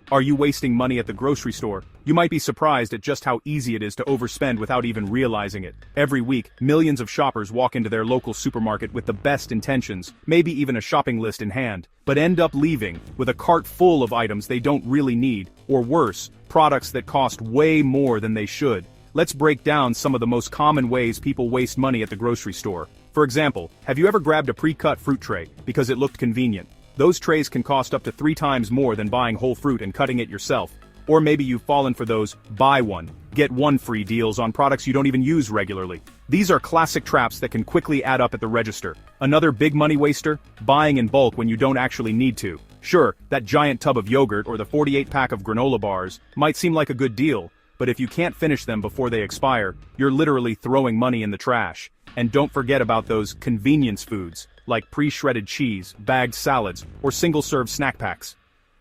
Are you wasting money at the grocery store? You might be surprised at just how easy it is to overspend without even realizing it. Every week, millions of shoppers walk into their local supermarket with the best intentions, maybe even a shopping list in hand, but end up leaving with a cart full of items they don't really need, or worse, products that cost way more than they should. Let's break down some of the most common ways people waste money at the grocery store. For example, have you ever grabbed a pre-cut fruit tray because it looked convenient? Those trays can cost up to 3 times more than buying whole fruit and cutting it yourself. Or maybe you've fallen for those buy one, get one free deals on products you don't even use regularly. These are classic traps that can quickly add up at the register. Another big money waster? Buying in bulk when you don't actually need to. Sure, that giant tub of yogurt or the 48-pack of granola bars might seem like a good deal, but if you can't finish them before they expire, you're literally throwing money in the trash. And don't forget about those convenience foods, like pre-shredded cheese, bagged salads, or single-serve snack packs.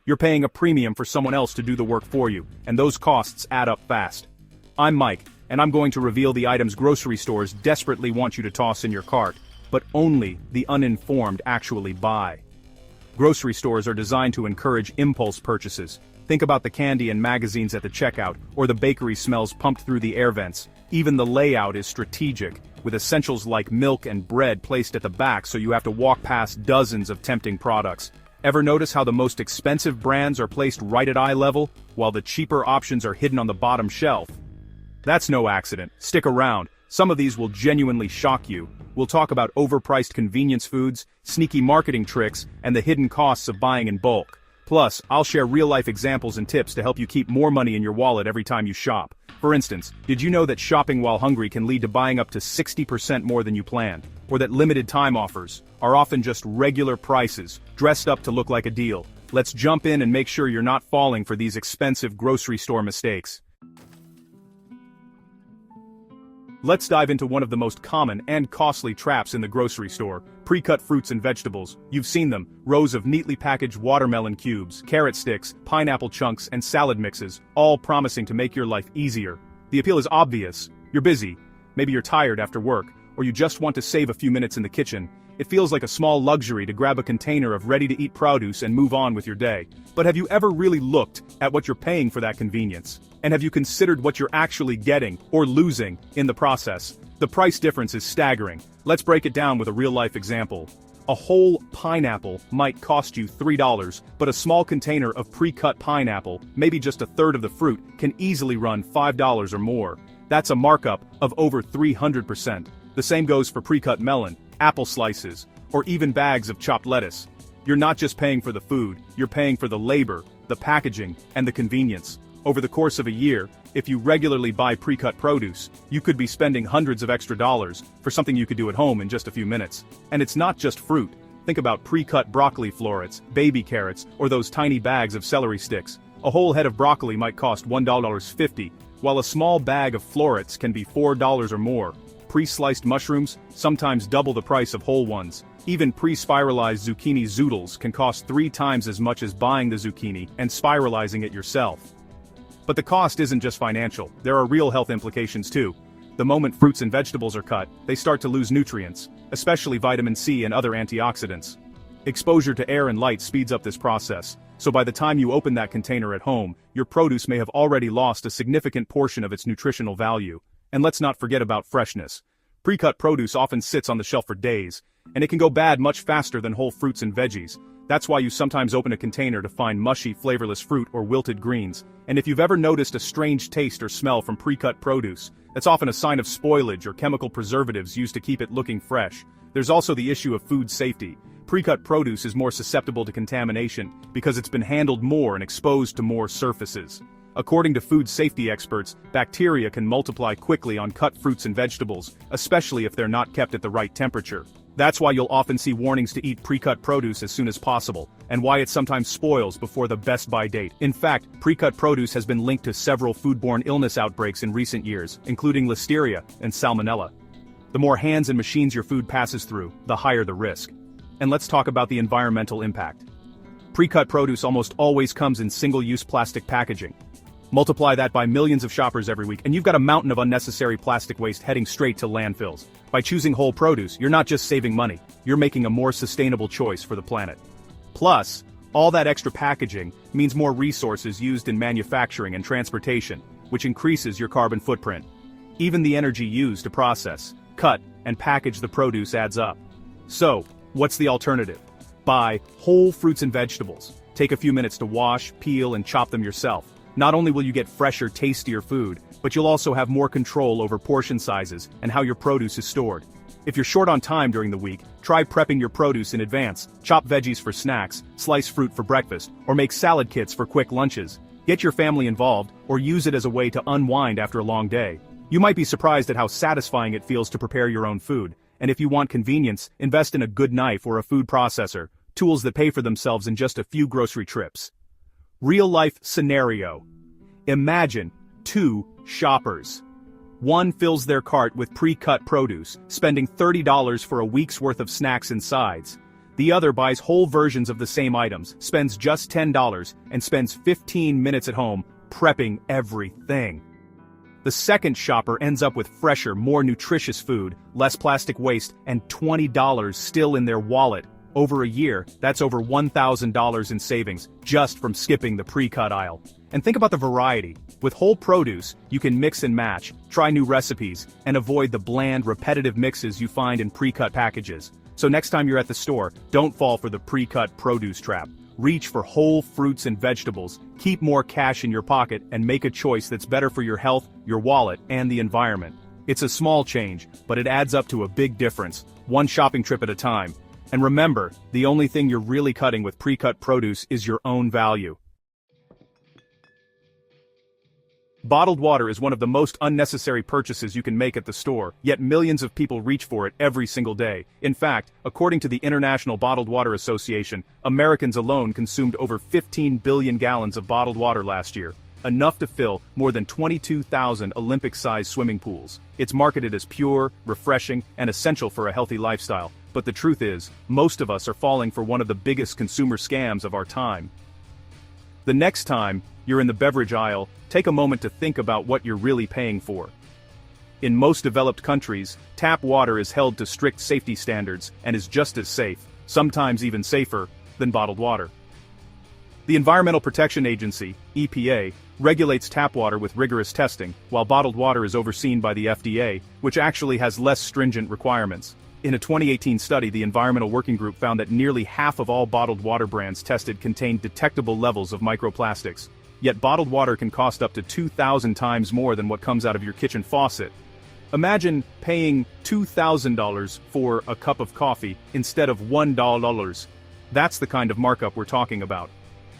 You're paying a premium for someone else to do the work for you, and those costs add up fast. I'm Mike, and I'm going to reveal the items grocery stores desperately want you to toss in your cart, but only the uninformed actually buy. Grocery stores are designed to encourage impulse purchases. Think about the candy and magazines at the checkout, or the bakery smells pumped through the air vents. Even the layout is strategic, with essentials like milk and bread placed at the back so you have to walk past dozens of tempting products. Ever notice how the most expensive brands are placed right at eye level, while the cheaper options are hidden on the bottom shelf? That's no accident. Stick around. Some of these will genuinely shock you. We'll talk about overpriced convenience foods, sneaky marketing tricks, and the hidden costs of buying in bulk. Plus, I'll share real-life examples and tips to help you keep more money in your wallet every time you shop. For instance, did you know that shopping while hungry can lead to buying up to 60% more than you planned? Or that limited time offers are often just regular prices, dressed up to look like a deal? Let's jump in and make sure you're not falling for these expensive grocery store mistakes. Let's dive into one of the most common and costly traps in the grocery store: pre-cut fruits and vegetables. You've seen them, rows of neatly packaged watermelon cubes, carrot sticks, pineapple chunks, and salad mixes, all promising to make your life easier. The appeal is obvious. You're busy, maybe you're tired after work, or you just want to save a few minutes in the kitchen. It feels like a small luxury to grab a container of ready-to-eat produce and move on with your day. But have you ever really looked at what you're paying for that convenience? And have you considered what you're actually getting, or losing, in the process? The price difference is staggering. Let's break it down with a real-life example. A whole pineapple might cost you $3, but a small container of pre-cut pineapple, maybe just a third of the fruit, can easily run $5 or more. That's a markup of over 300%. The same goes for pre-cut melon, apple slices, or even bags of chopped lettuce. You're not just paying for the food, you're paying for the labor, the packaging, and the convenience. Over the course of a year, if you regularly buy pre-cut produce, you could be spending hundreds of extra dollars for something you could do at home in just a few minutes. And it's not just fruit. Think about pre-cut broccoli florets, baby carrots, or those tiny bags of celery sticks. A whole head of broccoli might cost $1.50, while a small bag of florets can be $4 or more. Pre-sliced mushrooms, sometimes double the price of whole ones. Even pre-spiralized zucchini zoodles can cost 3 times as much as buying the zucchini and spiralizing it yourself. But the cost isn't just financial, there are real health implications too. The moment fruits and vegetables are cut, they start to lose nutrients, especially vitamin C and other antioxidants. Exposure to air and light speeds up this process, so by the time you open that container at home, your produce may have already lost a significant portion of its nutritional value. And let's not forget about freshness. Pre-cut produce often sits on the shelf for days, and it can go bad much faster than whole fruits and veggies. That's why you sometimes open a container to find mushy, flavorless fruit or wilted greens. And if you've ever noticed a strange taste or smell from pre-cut produce, that's often a sign of spoilage or chemical preservatives used to keep it looking fresh. There's also the issue of food safety. Pre-cut produce is more susceptible to contamination because it's been handled more and exposed to more surfaces. According to food safety experts, bacteria can multiply quickly on cut fruits and vegetables, especially if they're not kept at the right temperature. That's why you'll often see warnings to eat pre-cut produce as soon as possible, and why it sometimes spoils before the best by date. In fact, pre-cut produce has been linked to several foodborne illness outbreaks in recent years, including listeria and salmonella. The more hands and machines your food passes through, the higher the risk. And let's talk about the environmental impact. Pre-cut produce almost always comes in single-use plastic packaging. Multiply that by millions of shoppers every week, and you've got a mountain of unnecessary plastic waste heading straight to landfills. By choosing whole produce, you're not just saving money, you're making a more sustainable choice for the planet. Plus, All that extra packaging means more resources used in manufacturing and transportation, which increases your carbon footprint. Even the energy used to process, cut, and package the produce adds up. So, what's the alternative? Buy whole fruits and vegetables. Take a few minutes to wash, peel, and chop them yourself. Not only will you get fresher, tastier food, but you'll also have more control over portion sizes and how your produce is stored. If you're short on time during the week, try prepping your produce in advance. Chop veggies for snacks, slice fruit for breakfast, or make salad kits for quick lunches. Get your family involved, or use it as a way to unwind after a long day. You might be surprised at how satisfying it feels to prepare your own food. And if you want convenience, invest in a good knife or a food processor, tools that pay for themselves in just a few grocery trips. Real-life scenario. Imagine two shoppers. One fills their cart with pre-cut produce, spending $30 for a week's worth of snacks and sides. The other buys whole versions of the same items, spends just $10, and spends 15 minutes at home prepping everything. The second shopper ends up with fresher, more nutritious food, less plastic waste, and $20 still in their wallet. Over a year, that's over $1,000 in savings, just from skipping the pre-cut aisle. And think about the variety. With whole produce, you can mix and match, try new recipes, and avoid the bland, repetitive mixes you find in pre-cut packages. So next time you're at the store, don't fall for the pre-cut produce trap. Reach for whole fruits and vegetables, keep more cash in your pocket, and make a choice that's better for your health, your wallet, and the environment. It's a small change, but it adds up to a big difference, one shopping trip at a time. And remember, the only thing you're really cutting with pre-cut produce is your own value. Bottled water is one of the most unnecessary purchases you can make at the store, yet millions of people reach for it every single day. In fact, according to the International Bottled Water Association, Americans alone consumed over 15 billion gallons of bottled water last year, enough to fill more than 22,000 Olympic-sized swimming pools. It's marketed as pure, refreshing, and essential for a healthy lifestyle. But the truth is, most of us are falling for one of the biggest consumer scams of our time. The next time you're in the beverage aisle, take a moment to think about what you're really paying for. In most developed countries, tap water is held to strict safety standards and is just as safe, sometimes even safer, than bottled water. The Environmental Protection Agency, EPA, regulates tap water with rigorous testing, while bottled water is overseen by the FDA, which actually has less stringent requirements. In a 2018 study, the Environmental Working Group found that nearly half of all bottled water brands tested contained detectable levels of microplastics. Yet bottled water can cost up to 2,000 times more than what comes out of your kitchen faucet. Imagine paying $2,000 for a cup of coffee instead of $1. That's the kind of markup we're talking about.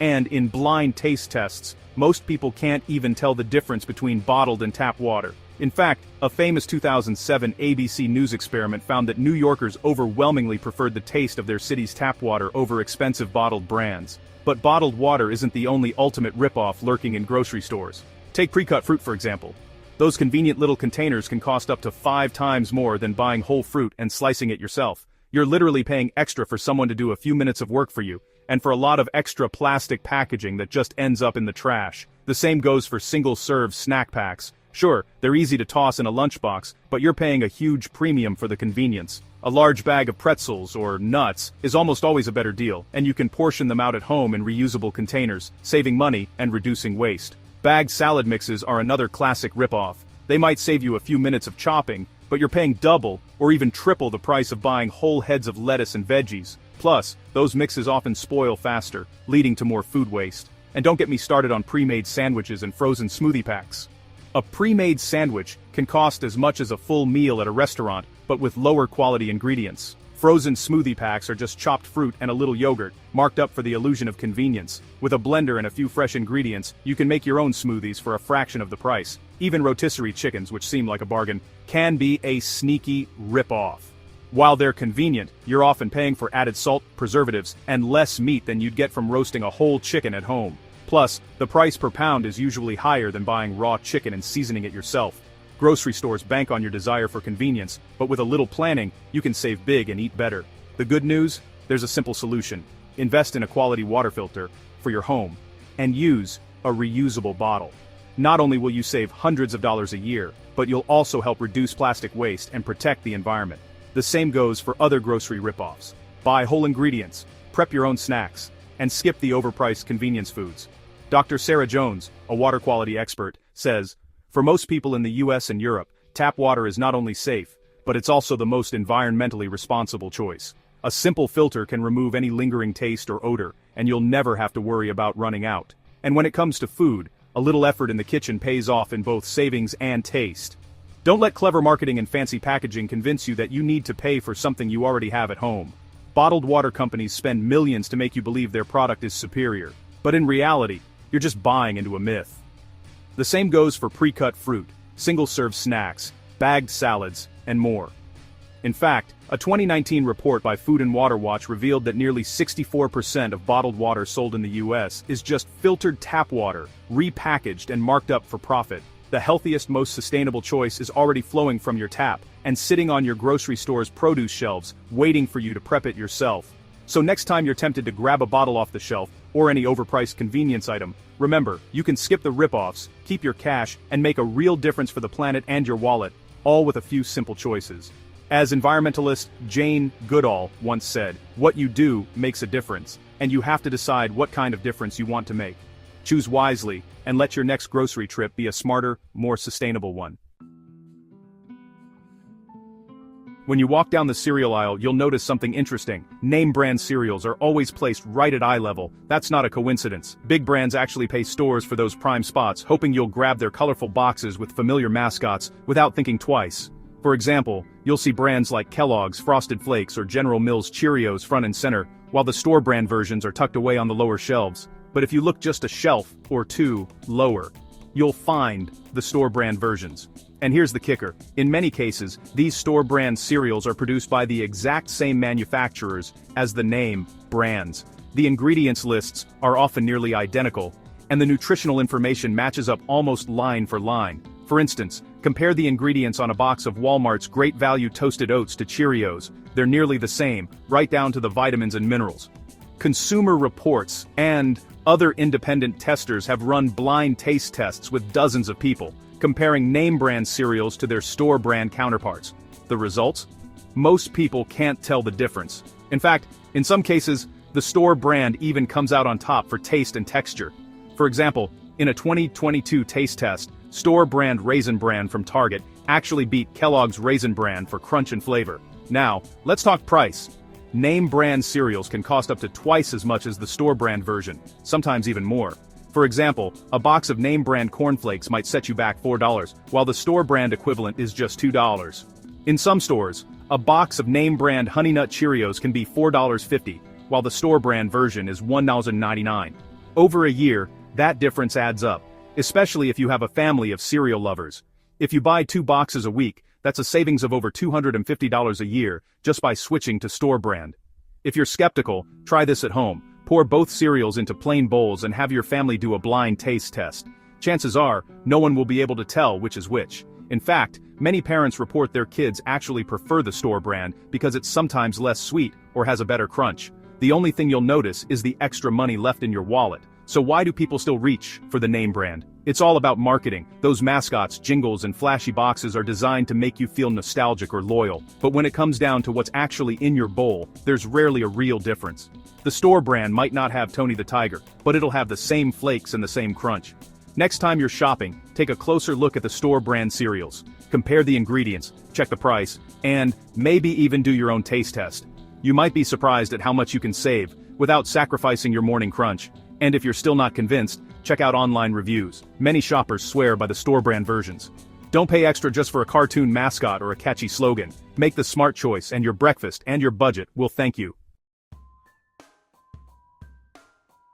And in blind taste tests, most people can't even tell the difference between bottled and tap water. In fact, a famous 2007 ABC News experiment found that New Yorkers overwhelmingly preferred the taste of their city's tap water over expensive bottled brands. But bottled water isn't the only ultimate ripoff lurking in grocery stores. Take pre-cut fruit for example. Those convenient little containers can cost up to 5 times more than buying whole fruit and slicing it yourself. You're literally paying extra for someone to do a few minutes of work for you, and for a lot of extra plastic packaging that just ends up in the trash. The same goes for single-serve snack packs. Sure, they're easy to toss in a lunchbox, but you're paying a huge premium for the convenience. A large bag of pretzels or nuts is almost always a better deal, and you can portion them out at home in reusable containers, saving money and reducing waste. Bagged salad mixes are another classic ripoff. They might save you a few minutes of chopping, but you're paying double or even triple the price of buying whole heads of lettuce and veggies. Plus, those mixes often spoil faster, leading to more food waste. And don't get me started on pre-made sandwiches and frozen smoothie packs. A pre-made sandwich can cost as much as a full meal at a restaurant, but with lower quality ingredients. Frozen smoothie packs are just chopped fruit and a little yogurt, marked up for the illusion of convenience. With a blender and a few fresh ingredients, you can make your own smoothies for a fraction of the price. Even rotisserie chickens, which seem like a bargain, can be a sneaky rip-off. While they're convenient, you're often paying for added salt, preservatives, and less meat than you'd get from roasting a whole chicken at home. Plus, the price per pound is usually higher than buying raw chicken and seasoning it yourself. Grocery stores bank on your desire for convenience, but with a little planning, you can save big and eat better. The good news? There's a simple solution. Invest in a quality water filter for your home, and use a reusable bottle. Not only will you save hundreds of dollars a year, but you'll also help reduce plastic waste and protect the environment. The same goes for other grocery ripoffs. Buy whole ingredients, prep your own snacks, and skip the overpriced convenience foods. Dr. Sarah Jones, a water quality expert, says, "For most people in the US and Europe, tap water is not only safe, but it's also the most environmentally responsible choice. A simple filter can remove any lingering taste or odor, and you'll never have to worry about running out. And when it comes to food, a little effort in the kitchen pays off in both savings and taste." Don't let clever marketing and fancy packaging convince you that you need to pay for something you already have at home. Bottled water companies spend millions to make you believe their product is superior, but in reality, you're just buying into a myth. The same goes for pre-cut fruit, single-serve snacks, bagged salads, and more. In fact, a 2019 report by Food and Water Watch revealed that nearly 64% of bottled water sold in the US is just filtered tap water, repackaged and marked up for profit. The healthiest, most sustainable choice is already flowing from your tap and sitting on your grocery store's produce shelves, waiting for you to prep it yourself. So next time you're tempted to grab a bottle off the shelf, or any overpriced convenience item, remember, you can skip the rip-offs, keep your cash, and make a real difference for the planet and your wallet, all with a few simple choices. As environmentalist Jane Goodall once said, "What you do makes a difference, and you have to decide what kind of difference you want to make. Choose wisely, and let your next grocery trip be a smarter, more sustainable one." When you walk down the cereal aisle, you'll notice something interesting. Name brand cereals are always placed right at eye level. That's not a coincidence. Big brands actually pay stores for those prime spots, hoping you'll grab their colorful boxes with familiar mascots without thinking twice. For example, you'll see brands like Kellogg's Frosted Flakes or General Mills Cheerios front and center, while the store brand versions are tucked away on the lower shelves. But if you look just a shelf or two lower, you'll find the store brand versions. And here's the kicker. In many cases, these store brand cereals are produced by the exact same manufacturers as the name brands. The ingredients lists are often nearly identical, and the nutritional information matches up almost line for line. For instance, compare the ingredients on a box of Walmart's Great Value Toasted Oats to Cheerios. They're nearly the same, right down to the vitamins and minerals. Consumer Reports and other independent testers have run blind taste tests with dozens of people, comparing name brand cereals to their store brand counterparts. The results? Most people can't tell the difference. In fact, in some cases, the store brand even comes out on top for taste and texture. For example, in a 2022 taste test, store brand Raisin Bran from Target actually beat Kellogg's Raisin Bran for crunch and flavor. Now, let's talk price. Name brand cereals can cost up to twice as much as the store brand version, sometimes even more. For example, a box of name brand cornflakes might set you back $4, while the store brand equivalent is just $2. In some stores, a box of name brand Honey Nut Cheerios can be $4.50, while the store brand version is $1.99. Over a year, that difference adds up, especially if you have a family of cereal lovers. If you buy 2 boxes a week, that's a savings of over $250 a year just by switching to store brand. If you're skeptical, try this at home. Pour both cereals into plain bowls and have your family do a blind taste test. Chances are, no one will be able to tell which is which. In fact, many parents report their kids actually prefer the store brand because it's sometimes less sweet or has a better crunch. The only thing you'll notice is the extra money left in your wallet. So why do people still reach for the name brand? It's all about marketing. Those mascots, jingles, and flashy boxes are designed to make you feel nostalgic or loyal. But when it comes down to what's actually in your bowl, there's rarely a real difference. The store brand might not have Tony the Tiger, but it'll have the same flakes and the same crunch. Next time you're shopping, take a closer look at the store brand cereals. Compare the ingredients, check the price, and maybe even do your own taste test. You might be surprised at how much you can save without sacrificing your morning crunch. And if you're still not convinced, check out online reviews. Many shoppers swear by the store brand versions. Don't pay extra just for a cartoon mascot or a catchy slogan. Make the smart choice and your breakfast and your budget will thank you.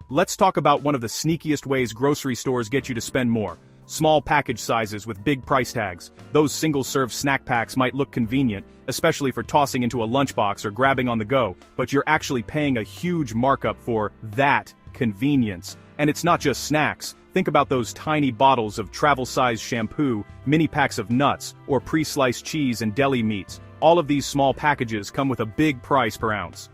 Let's talk about one of the sneakiest ways grocery stores get you to spend more. Small package sizes with big price tags. Those single-serve snack packs might look convenient, especially for tossing into a lunchbox or grabbing on the go, but you're actually paying a huge markup for that convenience. And it's not just snacks. Think about those tiny bottles of travel-sized shampoo, mini packs of nuts, or pre-sliced cheese and deli meats. All of these small packages come with a big price per ounce.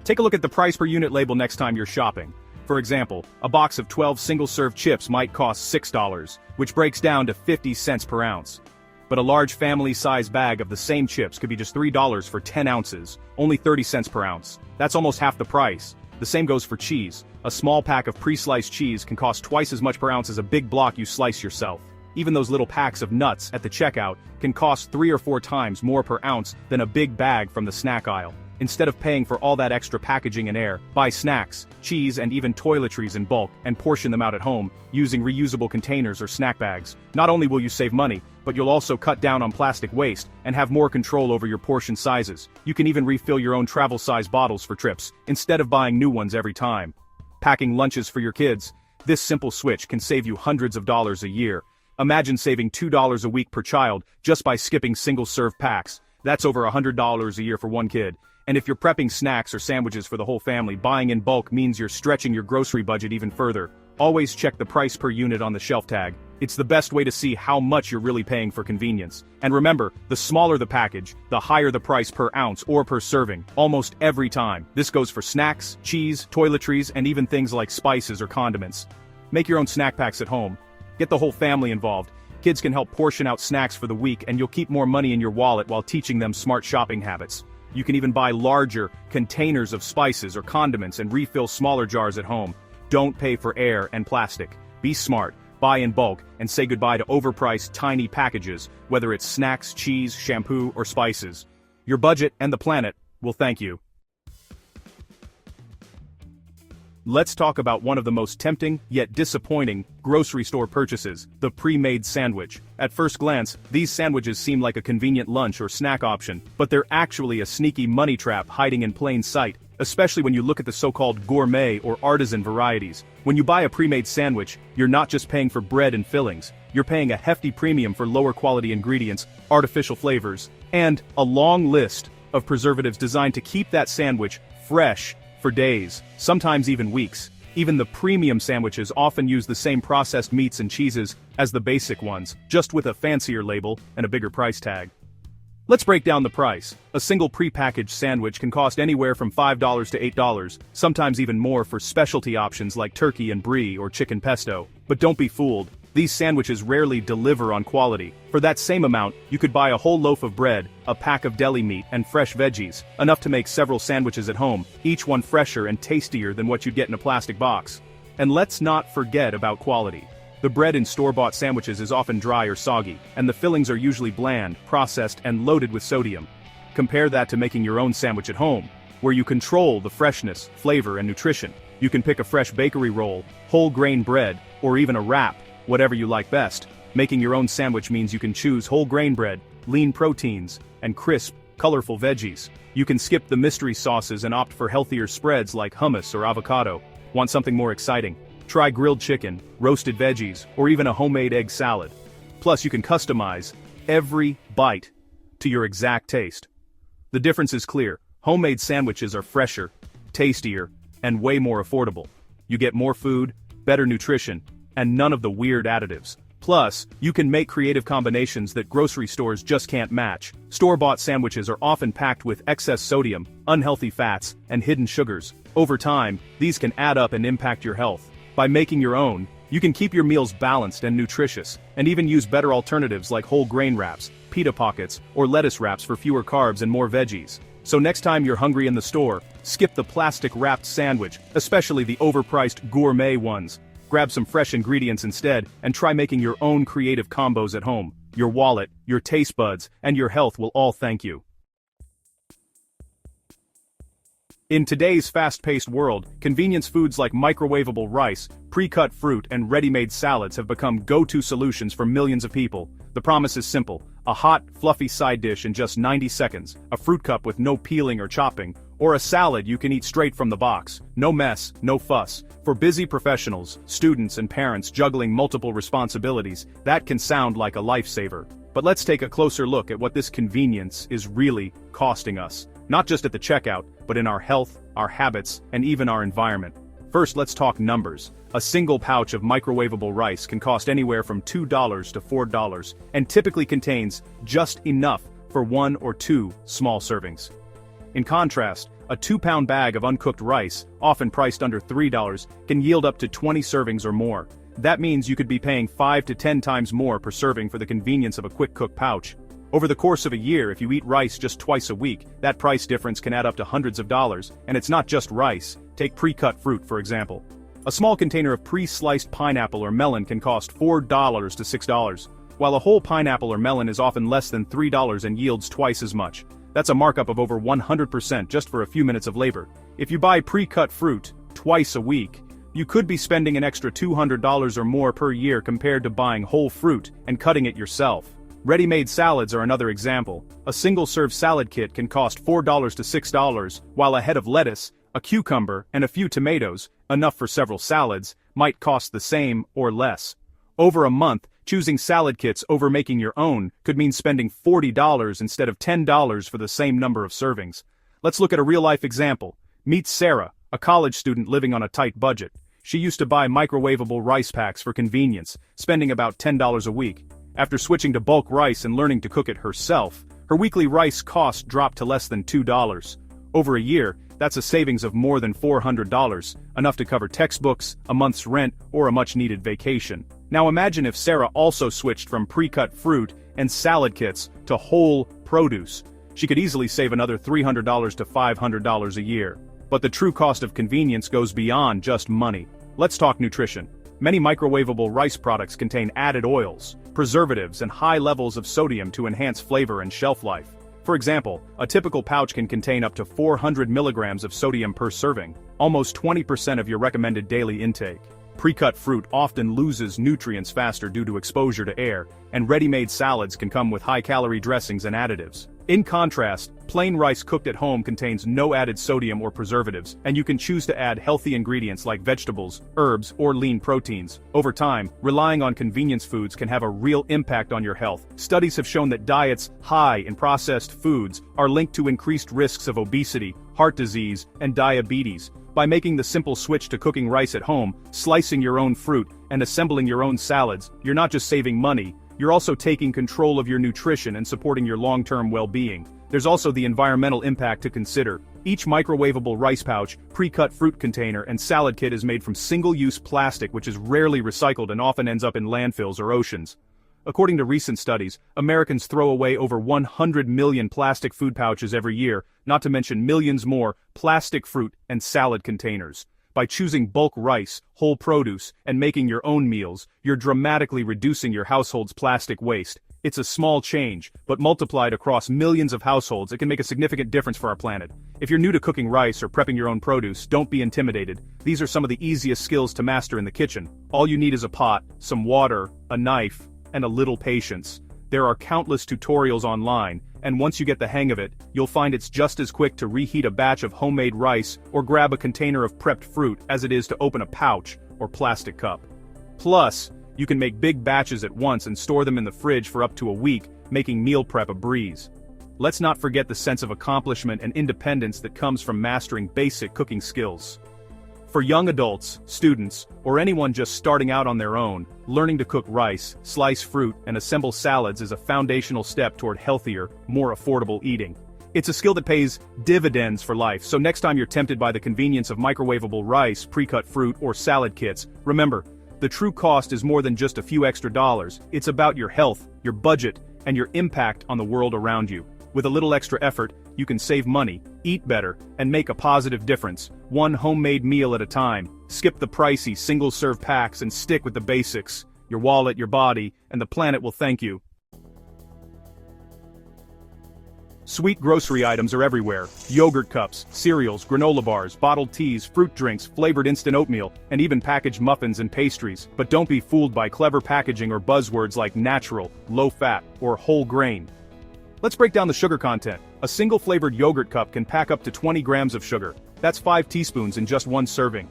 Take a look at the price per unit label next time you're shopping. For example, a box of 12 single-serve chips might cost $6, which breaks down to 50 cents per ounce. But a large family-size bag of the same chips could be just $3 for 10 ounces, only 30 cents per ounce. That's almost half the price. The same goes for cheese. A small pack of pre-sliced cheese can cost twice as much per ounce as a big block you slice yourself. Even those little packs of nuts at the checkout can cost 3 or 4 times more per ounce than a big bag from the snack aisle. Instead of paying for all that extra packaging and air, buy snacks, cheese and even toiletries in bulk and portion them out at home, using reusable containers or snack bags. Not only will you save money, but you'll also cut down on plastic waste and have more control over your portion sizes. You can even refill your own travel-size bottles for trips, instead of buying new ones every time. Packing lunches for your kids. This simple switch can save you hundreds of dollars a year. Imagine saving $2 a week per child just by skipping single-serve packs. That's over $100 a year for one kid. And if you're prepping snacks or sandwiches for the whole family, buying in bulk means you're stretching your grocery budget even further. Always check the price per unit on the shelf tag. It's the best way to see how much you're really paying for convenience. And remember, the smaller the package, the higher the price per ounce or per serving, almost every time. This goes for snacks, cheese, toiletries, and even things like spices or condiments. Make your own snack packs at home. Get the whole family involved. Kids can help portion out snacks for the week, and you'll keep more money in your wallet while teaching them smart shopping habits. You can even buy larger containers of spices or condiments and refill smaller jars at home. Don't pay for air and plastic. Be smart, buy in bulk, and say goodbye to overpriced tiny packages, whether it's snacks, cheese, shampoo, or spices. Your budget and the planet will thank you. Let's talk about one of the most tempting, yet disappointing, grocery store purchases, the pre-made sandwich. At first glance, these sandwiches seem like a convenient lunch or snack option, but they're actually a sneaky money trap hiding in plain sight, especially when you look at the so-called gourmet or artisan varieties. When you buy a pre-made sandwich, you're not just paying for bread and fillings, you're paying a hefty premium for lower quality ingredients, artificial flavors, and a long list of preservatives designed to keep that sandwich fresh for days, sometimes even weeks. Even the premium sandwiches often use the same processed meats and cheeses as the basic ones, just with a fancier label and a bigger price tag. Let's break down the price. A single pre-packaged sandwich can cost anywhere from $5 to $8, sometimes even more for specialty options like turkey and brie or chicken pesto. But don't be fooled. These sandwiches rarely deliver on quality. For that same amount, you could buy a whole loaf of bread, a pack of deli meat, and fresh veggies, enough to make several sandwiches at home, each one fresher and tastier than what you'd get in a plastic box. And let's not forget about quality. The bread in store-bought sandwiches is often dry or soggy, and the fillings are usually bland, processed, and loaded with sodium. Compare that to making your own sandwich at home, where you control the freshness, flavor, and nutrition. You can pick a fresh bakery roll, whole grain bread, or even a wrap, whatever you like best. Making your own sandwich means you can choose whole grain bread, lean proteins, and crisp, colorful veggies. You can skip the mystery sauces and opt for healthier spreads like hummus or avocado. Want something more exciting? Try grilled chicken, roasted veggies, or even a homemade egg salad. Plus, you can customize every bite to your exact taste. The difference is clear. Homemade sandwiches are fresher, tastier, and way more affordable. You get more food, better nutrition, and none of the weird additives. Plus, you can make creative combinations that grocery stores just can't match. Store-bought sandwiches are often packed with excess sodium, unhealthy fats, and hidden sugars. Over time, these can add up and impact your health. By making your own, you can keep your meals balanced and nutritious, and even use better alternatives like whole grain wraps, pita pockets, or lettuce wraps for fewer carbs and more veggies. So next time you're hungry in the store, skip the plastic-wrapped sandwich, especially the overpriced gourmet ones. Grab some fresh ingredients instead, and try making your own creative combos at home. Your wallet, your taste buds, and your health will all thank you. In today's fast-paced world, convenience foods like microwavable rice, pre-cut fruit, and ready-made salads have become go-to solutions for millions of people. The promise is simple: a hot, fluffy side dish in just 90 seconds, a fruit cup with no peeling or chopping, or a salad you can eat straight from the box. No mess, no fuss. For busy professionals, students, and parents juggling multiple responsibilities, that can sound like a lifesaver. But let's take a closer look at what this convenience is really costing us. Not just at the checkout, but in our health, our habits, and even our environment. First, let's talk numbers. A single pouch of microwavable rice can cost anywhere from $2 to $4, and typically contains just enough for 1 or 2 small servings. In contrast, a 2-pound bag of uncooked rice, often priced under $3, can yield up to 20 servings or more. That means you could be paying 5 to 10 times more per serving for the convenience of a quick-cook pouch. Over the course of a year, if you eat rice just twice a week, that price difference can add up to hundreds of dollars, and it's not just rice. Take pre-cut fruit, for example. A small container of pre-sliced pineapple or melon can cost $4 to $6, while a whole pineapple or melon is often less than $3 and yields twice as much. That's a markup of over 100% just for a few minutes of labor. If you buy pre-cut fruit twice a week, you could be spending an extra $200 or more per year compared to buying whole fruit and cutting it yourself. Ready-made salads are another example. A single-serve salad kit can cost $4 to $6, while a head of lettuce, a cucumber, and a few tomatoes, enough for several salads, might cost the same or less. Over a month, choosing salad kits over making your own could mean spending $40 instead of $10 for the same number of servings. Let's look at a real-life example. Meet Sarah, a college student living on a tight budget. She used to buy microwavable rice packs for convenience, spending about $10 a week. After switching to bulk rice and learning to cook it herself, her weekly rice cost dropped to less than $2. Over a year, that's a savings of more than $400, enough to cover textbooks, a month's rent, or a much-needed vacation. Now imagine if Sarah also switched from pre-cut fruit and salad kits to whole produce. She could easily save another $300 to $500 a year. But the true cost of convenience goes beyond just money. Let's talk nutrition. Many microwavable rice products contain added oils, preservatives, and high levels of sodium to enhance flavor and shelf life. For example, a typical pouch can contain up to 400 milligrams of sodium per serving, almost 20% of your recommended daily intake. Pre-cut fruit often loses nutrients faster due to exposure to air, and ready-made salads can come with high-calorie dressings and additives. In contrast, plain rice cooked at home contains no added sodium or preservatives, and you can choose to add healthy ingredients like vegetables, herbs, or lean proteins. Over time, relying on convenience foods can have a real impact on your health. Studies have shown that diets high in processed foods are linked to increased risks of obesity, heart disease, and diabetes. By making the simple switch to cooking rice at home, slicing your own fruit, and assembling your own salads, you're not just saving money, you're also taking control of your nutrition and supporting your long-term well-being. There's also the environmental impact to consider. Each microwavable rice pouch, pre-cut fruit container, and salad kit is made from single-use plastic, which is rarely recycled and often ends up in landfills or oceans. According to recent studies, Americans throw away over 100 million plastic food pouches every year, not to mention millions more plastic fruit and salad containers. By choosing bulk rice, whole produce, and making your own meals, you're dramatically reducing your household's plastic waste. It's a small change, but multiplied across millions of households, it can make a significant difference for our planet. If you're new to cooking rice or prepping your own produce, don't be intimidated. These are some of the easiest skills to master in the kitchen. All you need is a pot, some water, a knife, and a little patience. There are countless tutorials online, and once you get the hang of it, you'll find it's just as quick to reheat a batch of homemade rice or grab a container of prepped fruit as it is to open a pouch or plastic cup. Plus, you can make big batches at once and store them in the fridge for up to a week, making meal prep a breeze. Let's not forget the sense of accomplishment and independence that comes from mastering basic cooking skills. For young adults, students, or anyone just starting out on their own, learning to cook rice, slice fruit, and assemble salads is a foundational step toward healthier, more affordable eating. It's a skill that pays dividends for life, so next time you're tempted by the convenience of microwavable rice, pre-cut fruit, or salad kits, remember, the true cost is more than just a few extra dollars. It's about your health, your budget, and your impact on the world around you. With a little extra effort, you can save money, eat better, and make a positive difference, one homemade meal at a time. Skip the pricey single-serve packs and stick with the basics. Your wallet, your body, and the planet will thank you. Sweet grocery items are everywhere. Yogurt cups, cereals, granola bars, bottled teas, fruit drinks, flavored instant oatmeal, and even packaged muffins and pastries. But don't be fooled by clever packaging or buzzwords like natural, low-fat, or whole grain. Let's break down the sugar content. A single flavored yogurt cup can pack up to 20 grams of sugar. That's 5 teaspoons in just one serving.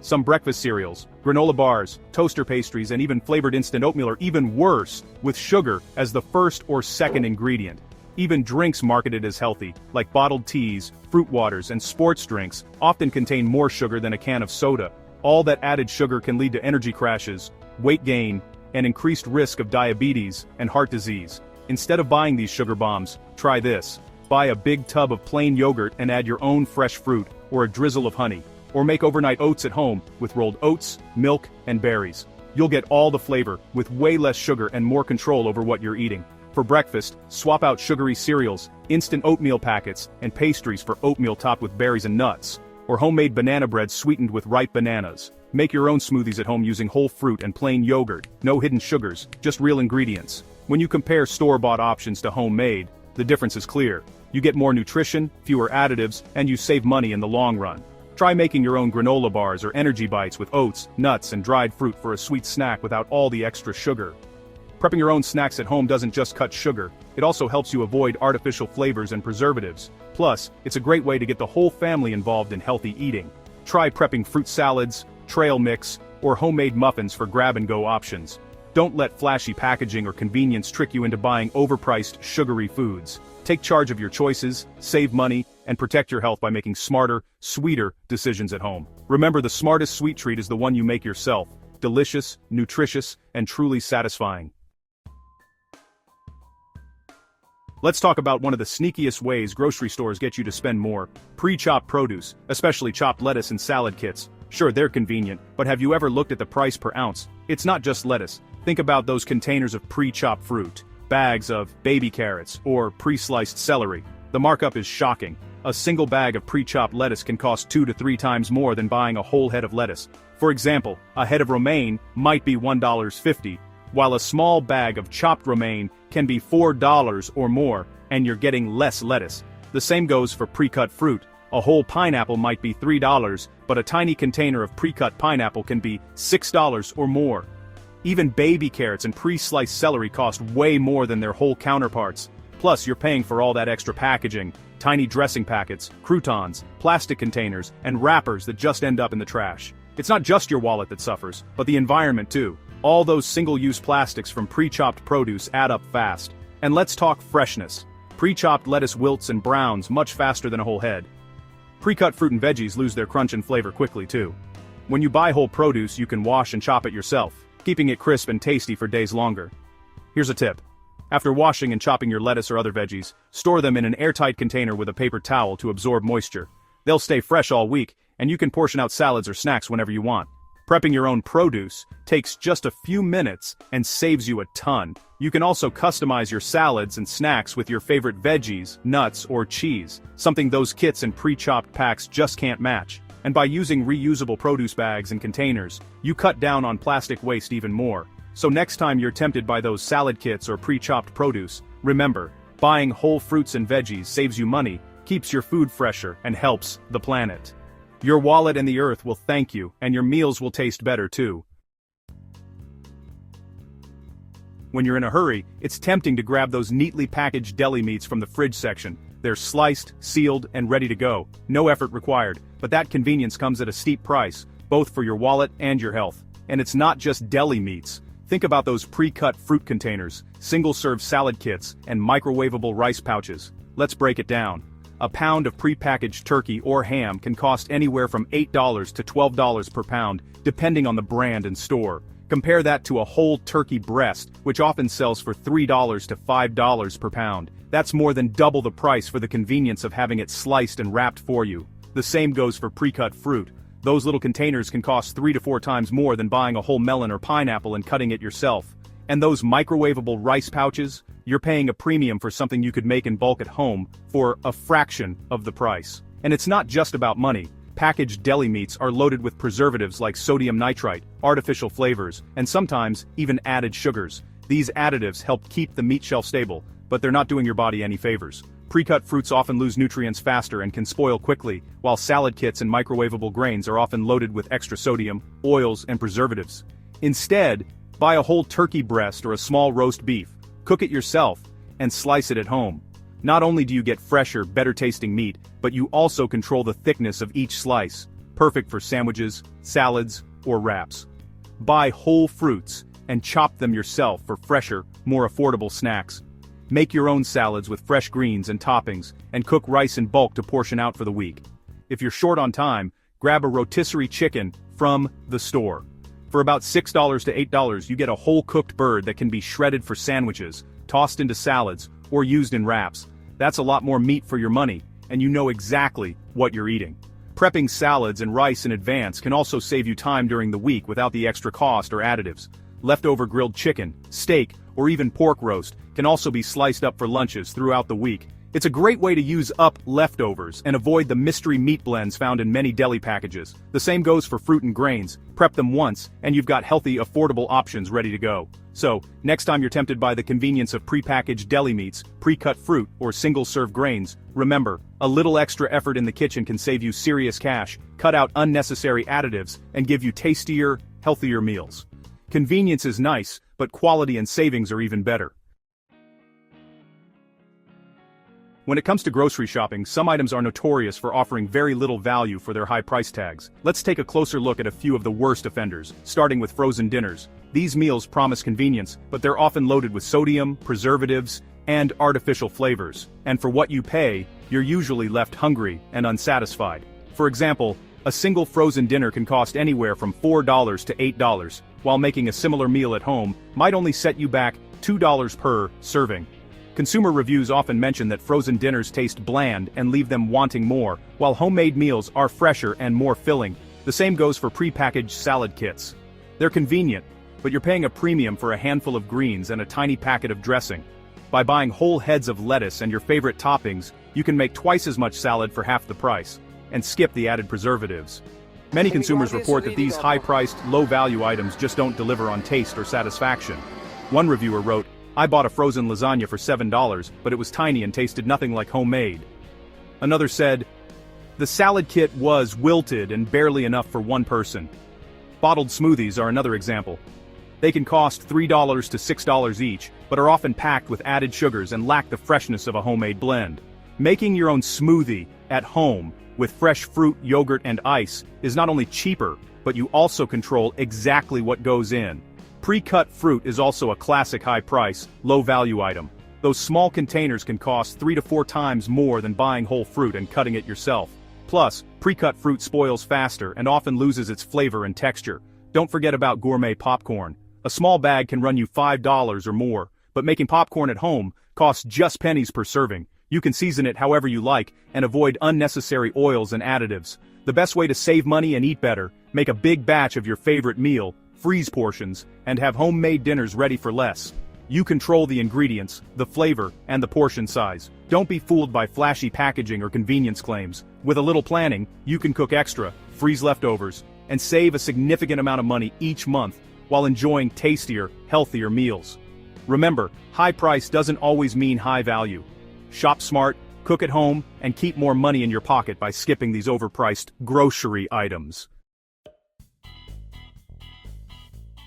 Some breakfast cereals, granola bars, toaster pastries, and even flavored instant oatmeal are even worse, with sugar as the first or second ingredient. Even drinks marketed as healthy, like bottled teas, fruit waters, and sports drinks, often contain more sugar than a can of soda. All that added sugar can lead to energy crashes, weight gain, and increased risk of diabetes and heart disease. Instead of buying these sugar bombs, try this. Buy a big tub of plain yogurt and add your own fresh fruit, or a drizzle of honey. Or make overnight oats at home, with rolled oats, milk, and berries. You'll get all the flavor, with way less sugar and more control over what you're eating. For breakfast, swap out sugary cereals, instant oatmeal packets, and pastries for oatmeal topped with berries and nuts. or homemade banana bread sweetened with ripe bananas. Make your own smoothies at home using whole fruit and plain yogurt, no hidden sugars, just real ingredients. When you compare store-bought options to homemade, the difference is clear. You get more nutrition, fewer additives, and you save money in the long run. Try making your own granola bars or energy bites with oats, nuts, and dried fruit for a sweet snack without all the extra sugar. Prepping your own snacks at home doesn't just cut sugar, it also helps you avoid artificial flavors and preservatives. Plus, it's a great way to get the whole family involved in healthy eating. Try prepping fruit salads, trail mix, or homemade muffins for grab-and-go options. Don't let flashy packaging or convenience trick you into buying overpriced, sugary foods. Take charge of your choices, save money, and protect your health by making smarter, sweeter decisions at home. Remember, the smartest sweet treat is the one you make yourself. Delicious, nutritious, and truly satisfying. Let's talk about one of the sneakiest ways grocery stores get you to spend more: pre-chopped produce, especially chopped lettuce and salad kits. Sure, they're convenient, but have you ever looked at the price per ounce? It's not just lettuce. Think about those containers of pre-chopped fruit, bags of baby carrots, or pre-sliced celery. The markup is shocking. A single bag of pre-chopped lettuce can cost 2 to 3 times more than buying a whole head of lettuce. For example, a head of romaine might be $1.50, while a small bag of chopped romaine can be $4 or more, and you're getting less lettuce. The same goes for pre-cut fruit. A whole pineapple might be $3, but a tiny container of pre-cut pineapple can be $6 or more. Even baby carrots and pre-sliced celery cost way more than their whole counterparts. Plus, you're paying for all that extra packaging, tiny dressing packets, croutons, plastic containers, and wrappers that just end up in the trash. It's not just your wallet that suffers, but the environment too. All those single-use plastics from pre-chopped produce add up fast. And let's talk freshness. Pre-chopped lettuce wilts and browns much faster than a whole head. Pre-cut fruit and veggies lose their crunch and flavor quickly too. When you buy whole produce, you can wash and chop it yourself, keeping it crisp and tasty for days longer. Here's a tip. After washing and chopping your lettuce or other veggies, store them in an airtight container with a paper towel to absorb moisture. They'll stay fresh all week, and you can portion out salads or snacks whenever you want. Prepping your own produce takes just a few minutes and saves you a ton. You can also customize your salads and snacks with your favorite veggies, nuts, or cheese, something those kits and pre-chopped packs just can't match. And by using reusable produce bags and containers, you cut down on plastic waste even more. So next time you're tempted by those salad kits or pre-chopped produce, remember, buying whole fruits and veggies saves you money, keeps your food fresher, and helps the planet. Your wallet and the earth will thank you, and your meals will taste better too. When you're in a hurry, it's tempting to grab those neatly packaged deli meats from the fridge section. They're sliced, sealed, and ready to go. No effort required, but that convenience comes at a steep price, both for your wallet and your health. And it's not just deli meats. Think about those pre-cut fruit containers, single-serve salad kits, and microwavable rice pouches. Let's break it down. A pound of pre-packaged turkey or ham can cost anywhere from $8 to $12 per pound, depending on the brand and store. Compare that to a whole turkey breast, which often sells for $3 to $5 per pound. That's more than double the price for the convenience of having it sliced and wrapped for you. The same goes for pre-cut fruit. Those little containers can cost 3 to 4 times more than buying a whole melon or pineapple and cutting it yourself. And those microwavable rice pouches? You're paying a premium for something you could make in bulk at home for a fraction of the price. And it's not just about money. Packaged deli meats are loaded with preservatives like sodium nitrite, artificial flavors, and sometimes even added sugars. These additives help keep the meat shelf stable, but they're not doing your body any favors. Pre-cut fruits often lose nutrients faster and can spoil quickly, while salad kits and microwavable grains are often loaded with extra sodium, oils, and preservatives. Instead, buy a whole turkey breast or a small roast beef, cook it yourself, and slice it at home. Not only do you get fresher, better-tasting meat, but you also control the thickness of each slice, perfect for sandwiches, salads, or wraps. Buy whole fruits and chop them yourself for fresher, more affordable snacks. Make your own salads with fresh greens and toppings, and cook rice in bulk to portion out for the week. If you're short on time, grab a rotisserie chicken from the store. For about $6 to $8, you get a whole cooked bird that can be shredded for sandwiches, tossed into salads, or used in wraps. That's a lot more meat for your money, and you know exactly what you're eating. Prepping salads and rice in advance can also save you time during the week without the extra cost or additives. Leftover grilled chicken, steak, or even pork roast can also be sliced up for lunches throughout the week, It's a great way to use up leftovers and avoid the mystery meat blends found in many deli packages. The same goes for fruit and grains. Prep them once, and you've got healthy, affordable options ready to go. So, next time you're tempted by the convenience of prepackaged deli meats, pre-cut fruit, or single-serve grains, remember, a little extra effort in the kitchen can save you serious cash, cut out unnecessary additives, and give you tastier, healthier meals. Convenience is nice, but quality and savings are even better. When it comes to grocery shopping, some items are notorious for offering very little value for their high price tags. Let's take a closer look at a few of the worst offenders, starting with frozen dinners. These meals promise convenience, but they're often loaded with sodium, preservatives, and artificial flavors. And for what you pay, you're usually left hungry and unsatisfied. For example, a single frozen dinner can cost anywhere from $4 to $8, while making a similar meal at home might only set you back $2 per serving. Consumer reviews often mention that frozen dinners taste bland and leave them wanting more, while homemade meals are fresher and more filling. The same goes for prepackaged salad kits. They're convenient, but you're paying a premium for a handful of greens and a tiny packet of dressing. By buying whole heads of lettuce and your favorite toppings, you can make twice as much salad for half the price, and skip the added preservatives. Many consumers report that these high-priced, low-value items just don't deliver on taste or satisfaction. One reviewer wrote, "I bought a frozen lasagna for $7, but it was tiny and tasted nothing like homemade." Another said, "The salad kit was wilted and barely enough for one person." Bottled smoothies are another example. They can cost $3 to $6 each, but are often packed with added sugars and lack the freshness of a homemade blend. Making your own smoothie at home with fresh fruit, yogurt, and ice is not only cheaper, but you also control exactly what goes in. Pre-cut fruit is also a classic high-price, low-value item. Those small containers can cost 3 to 4 times more than buying whole fruit and cutting it yourself. Plus, pre-cut fruit spoils faster and often loses its flavor and texture. Don't forget about gourmet popcorn. A small bag can run you $5 or more, but making popcorn at home costs just pennies per serving. You can season it however you like and avoid unnecessary oils and additives. The best way to save money and eat better: make a big batch of your favorite meal, freeze portions, and have homemade dinners ready for less. You control the ingredients, the flavor, and the portion size. Don't be fooled by flashy packaging or convenience claims. With a little planning, you can cook extra, freeze leftovers, and save a significant amount of money each month while enjoying tastier, healthier meals. Remember, high price doesn't always mean high value. Shop smart, cook at home, and keep more money in your pocket by skipping these overpriced grocery items.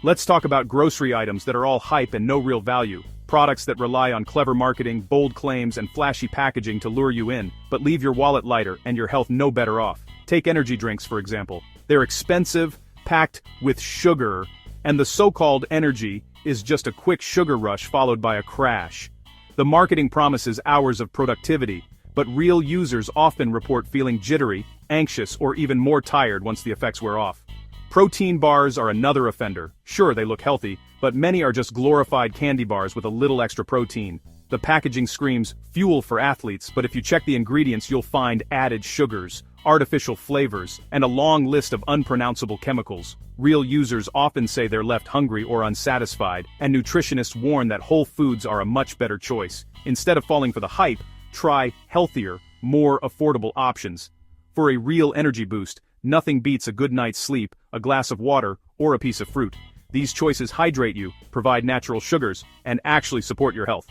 Let's talk about grocery items that are all hype and no real value. Products that rely on clever marketing, bold claims, and flashy packaging to lure you in, but leave your wallet lighter and your health no better off. Take energy drinks, for example. They're expensive, packed with sugar, and the so-called energy is just a quick sugar rush followed by a crash. The marketing promises hours of productivity, but real users often report feeling jittery, anxious, or even more tired once the effects wear off. Protein bars are another offender. Sure, they look healthy, but many are just glorified candy bars with a little extra protein. The packaging screams fuel for athletes, but if you check the ingredients, you'll find added sugars, artificial flavors, and a long list of unpronounceable chemicals. Real users often say they're left hungry or unsatisfied, and nutritionists warn that whole foods are a much better choice. Instead of falling for the hype, try healthier, more affordable options. For a real energy boost, nothing beats a good night's sleep, a glass of water, or a piece of fruit. These choices hydrate you, provide natural sugars, and actually support your health.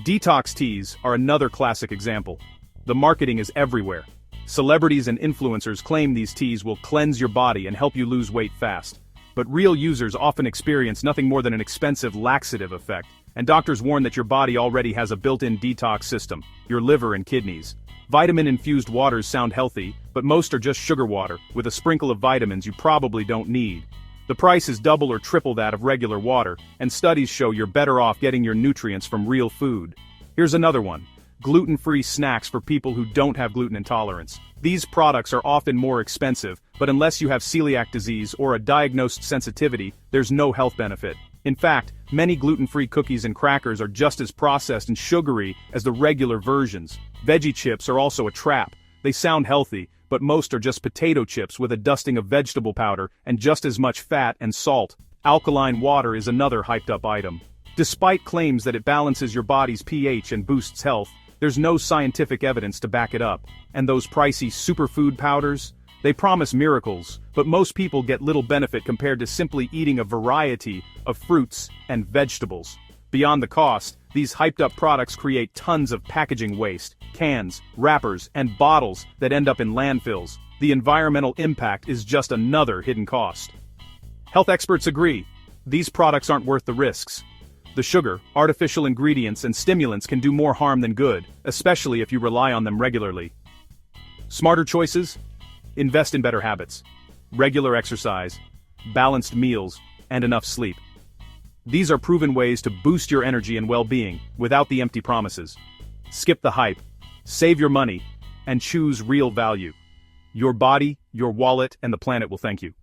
Detox teas are another classic example. The marketing is everywhere. Celebrities and influencers claim these teas will cleanse your body and help you lose weight fast. But real users often experience nothing more than an expensive laxative effect, and doctors warn that your body already has a built-in detox system, your liver and kidneys. Vitamin-infused waters sound healthy, but most are just sugar water, with a sprinkle of vitamins you probably don't need. The price is double or triple that of regular water, and studies show you're better off getting your nutrients from real food. Here's another one: gluten-free snacks for people who don't have gluten intolerance. These products are often more expensive, but unless you have celiac disease or a diagnosed sensitivity, there's no health benefit. In fact, many gluten-free cookies and crackers are just as processed and sugary as the regular versions. Veggie chips are also a trap. They sound healthy, but most are just potato chips with a dusting of vegetable powder and just as much fat and salt. Alkaline water is another hyped-up item. Despite claims that it balances your body's pH and boosts health, There's no scientific evidence to back it up, and those pricey superfood powders? They promise miracles, but most people get little benefit compared to simply eating a variety of fruits and vegetables. Beyond the cost, these hyped-up products create tons of packaging waste, cans, wrappers, and bottles that end up in landfills. The environmental impact is just another hidden cost. Health experts agree. These products aren't worth the risks. The sugar, artificial ingredients, and stimulants can do more harm than good, especially if you rely on them regularly. Smarter choices? Invest in better habits. Regular exercise, balanced meals, and enough sleep. These are proven ways to boost your energy and well-being without the empty promises. Skip the hype, save your money, and choose real value. Your body, your wallet, and the planet will thank you.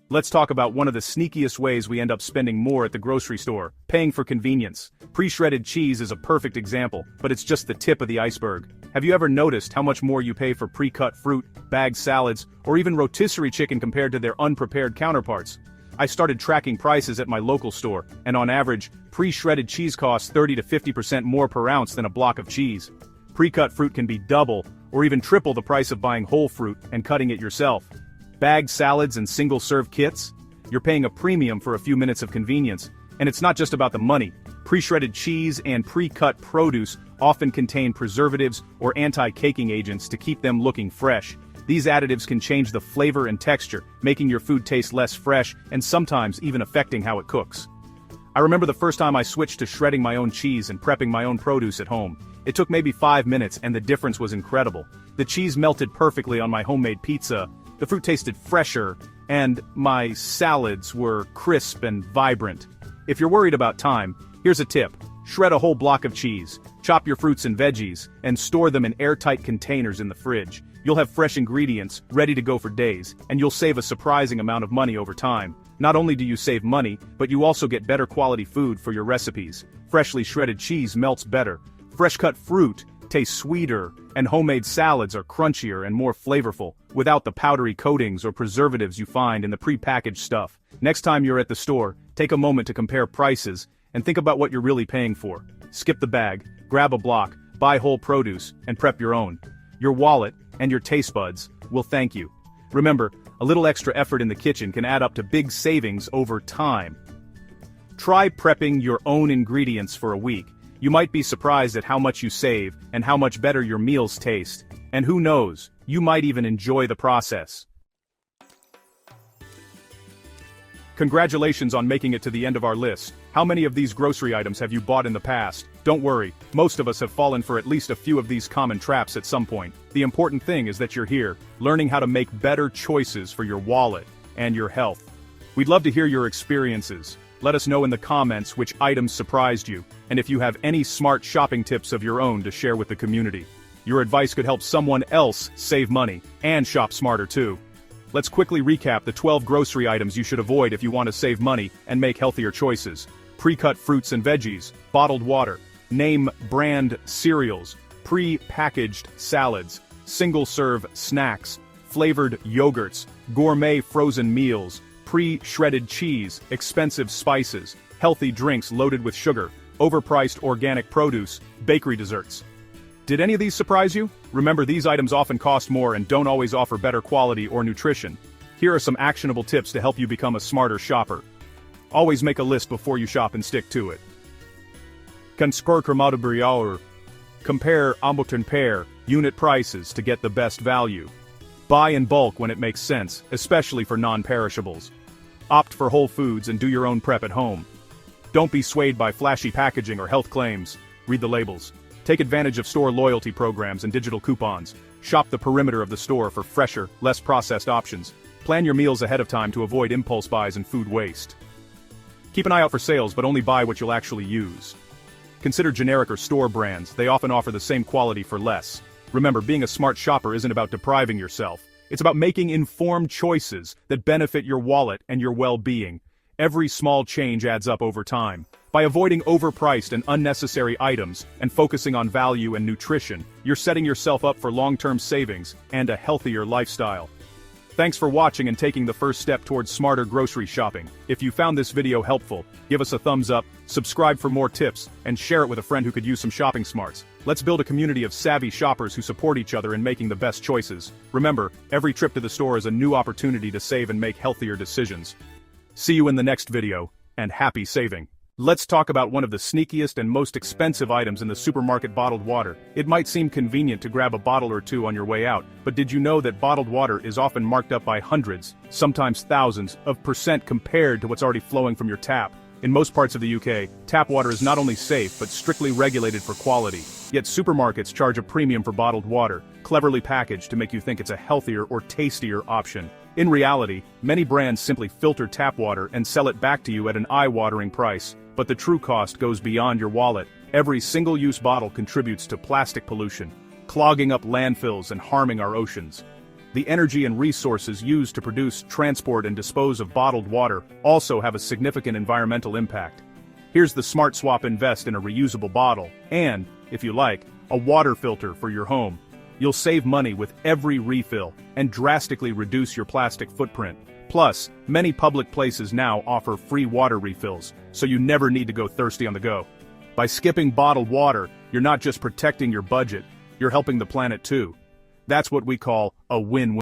Let's talk about one of the sneakiest ways we end up spending more at the grocery store: paying for convenience. Pre-shredded cheese is a perfect example, but it's just the tip of the iceberg. Have you ever noticed how much more you pay for pre-cut fruit, bagged salads, or even rotisserie chicken compared to their unprepared counterparts? I started tracking prices at my local store, and on average, pre-shredded cheese costs 30 to 50% more per ounce than a block of cheese. Pre-cut fruit can be double, or even triple the price of buying whole fruit and cutting it yourself. Bagged salads and single-serve kits? You're paying a premium for a few minutes of convenience. And it's not just about the money. Pre-shredded cheese and pre-cut produce often contain preservatives or anti-caking agents to keep them looking fresh. These additives can change the flavor and texture, making your food taste less fresh and sometimes even affecting how it cooks. I remember the first time I switched to shredding my own cheese and prepping my own produce at home. It took maybe 5 minutes and the difference was incredible. The cheese melted perfectly on my homemade pizza, the fruit tasted fresher, and my salads were crisp and vibrant. If you're worried about time, here's a tip. Shred a whole block of cheese, chop your fruits and veggies, and store them in airtight containers in the fridge. You'll have fresh ingredients, ready to go for days, and you'll save a surprising amount of money over time. Not only do you save money, but you also get better quality food for your recipes. Freshly shredded cheese melts better. Fresh-cut fruit tastes sweeter, and homemade salads are crunchier and more flavorful, without the powdery coatings or preservatives you find in the pre-packaged stuff. Next time you're at the store, take a moment to compare prices, and think about what you're really paying for. Skip the bag, grab a block, buy whole produce, and prep your own. Your wallet, and your taste buds, will thank you. Remember, a little extra effort in the kitchen can add up to big savings over time. Try prepping your own ingredients for a week. You might be surprised at how much you save and how much better your meals taste. And who knows, you might even enjoy the process. Congratulations on making it to the end of our list. How many of these grocery items have you bought in the past? Don't worry, most of us have fallen for at least a few of these common traps at some point. The important thing is that you're here, learning how to make better choices for your wallet and your health. We'd love to hear your experiences. Let us know in the comments which items surprised you, and if you have any smart shopping tips of your own to share with the community. Your advice could help someone else save money, and shop smarter too. Let's quickly recap the 12 grocery items you should avoid if you want to save money and make healthier choices. Pre-cut fruits and veggies, bottled water, name brand cereals, pre-packaged salads, single-serve snacks, flavored yogurts, gourmet frozen meals, pre-shredded cheese, expensive spices, healthy drinks loaded with sugar, overpriced organic produce, bakery desserts. Did any of these surprise you? Remember, these items often cost more and don't always offer better quality or nutrition. Here are some actionable tips to help you become a smarter shopper. Always make a list before you shop and stick to it. Compare ambulton pair unit prices to get the best value. Buy in bulk when it makes sense, especially for non-perishables. Opt for whole foods and do your own prep at home. Don't be swayed by flashy packaging or health claims. Read the labels. Take advantage of store loyalty programs and digital coupons. Shop the perimeter of the store for fresher, less processed options. Plan your meals ahead of time to avoid impulse buys and food waste. Keep an eye out for sales, but only buy what you'll actually use. Consider generic or store brands. They often offer the same quality for less. Remember, being a smart shopper isn't about depriving yourself. It's about making informed choices that benefit your wallet and your well-being. Every small change adds up over time. By avoiding overpriced and unnecessary items and focusing on value and nutrition, you're setting yourself up for long-term savings and a healthier lifestyle. Thanks for watching and taking the first step towards smarter grocery shopping. If you found this video helpful, give us a thumbs up, subscribe for more tips, and share it with a friend who could use some shopping smarts. Let's build a community of savvy shoppers who support each other in making the best choices. Remember, every trip to the store is a new opportunity to save and make healthier decisions. See you in the next video, and happy saving. Let's talk about one of the sneakiest and most expensive items in the supermarket: bottled water. It might seem convenient to grab a bottle or two on your way out, but did you know that bottled water is often marked up by hundreds, sometimes thousands, of percent compared to what's already flowing from your tap? In most parts of the UK, tap water is not only safe but strictly regulated for quality. Yet supermarkets charge a premium for bottled water, cleverly packaged to make you think it's a healthier or tastier option. In reality, many brands simply filter tap water and sell it back to you at an eye-watering price. But the true cost goes beyond your wallet. Every single-use bottle contributes to plastic pollution, clogging up landfills and harming our oceans. The energy and resources used to produce, transport, and dispose of bottled water also have a significant environmental impact. Here's the smart swap: invest in a reusable bottle and, if you like, a water filter for your home. You'll save money with every refill and drastically reduce your plastic footprint. Plus, many public places now offer free water refills, so you never need to go thirsty on the go. By skipping bottled water, you're not just protecting your budget, you're helping the planet too. That's what we call a win-win.